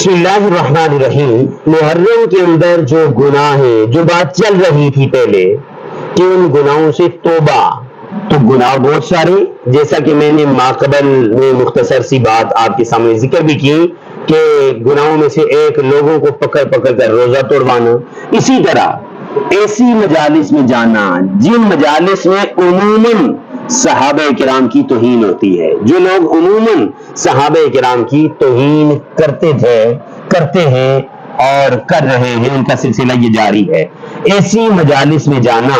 بسم اللہ الرحمن الرحیم۔ محرم کے اندر جو گناہ ہیں، جو بات چل رہی تھی پہلے کہ ان گناہوں سے توبہ، تو گناہ بہت سارے، جیسا کہ میں نے ماقبل میں مختصر سی بات آپ کے سامنے ذکر بھی کی کہ گناہوں میں سے ایک لوگوں کو پکڑ پکڑ کر روزہ توڑوانا۔ اسی طرح ایسی مجالس میں جانا جن مجالس میں عموماً صحابہ کرام کی توہین ہوتی ہے، جو لوگ عموماً صحابہ کرام کی توہین کرتے تھے، کرتے ہیں اور کر رہے ہیں، ان کا سلسلہ یہ جاری ہے۔ ایسی مجالس میں جانا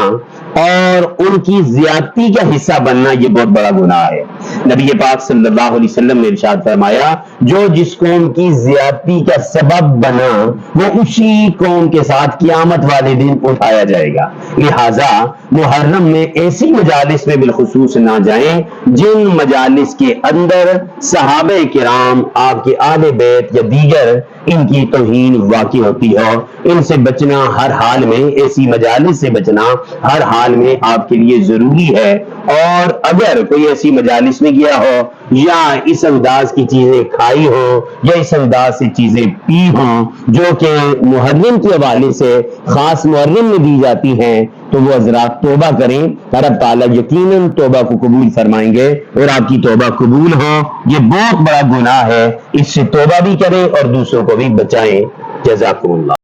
اور ان کی زیادتی کا حصہ بننا یہ بہت بڑا گناہ ہے۔ نبی پاک صلی اللہ علیہ وسلم نے ارشاد فرمایا، جو جس قوم کی زیادتی کا سبب بنا وہ اسی قوم کے ساتھ قیامت والے دن اٹھایا جائے گا۔ لہذا محرم میں ایسی مجالس میں بالخصوص نہ جائیں جن مجالس کے اندر صحابہ کرام، آپ کے اہل بیت یا دیگر ان کی توہین واقع ہوتی ہو۔ ان سے بچنا ہر حال میں، ایسی مجالس سے بچنا ہر حال میں آپ کے لیے ضروری ہے۔ اور اگر کوئی ایسی مجالس میں گیا ہو یا اس انداز کی چیزیں کھائی ہوں یا اس انداز سے چیزیں پی ہوں جو کہ محرم کے حوالے سے خاص محرم میں دی جاتی ہیں، تو وہ حضرات توبہ کریں، رب تعالیٰ یقیناً توبہ کو قبول فرمائیں گے اور آپ کی توبہ قبول ہو۔ یہ بہت بڑا گناہ ہے، اس سے توبہ بھی کریں اور دوسروں کو بھی بچائیں۔ جزاکم اللہ۔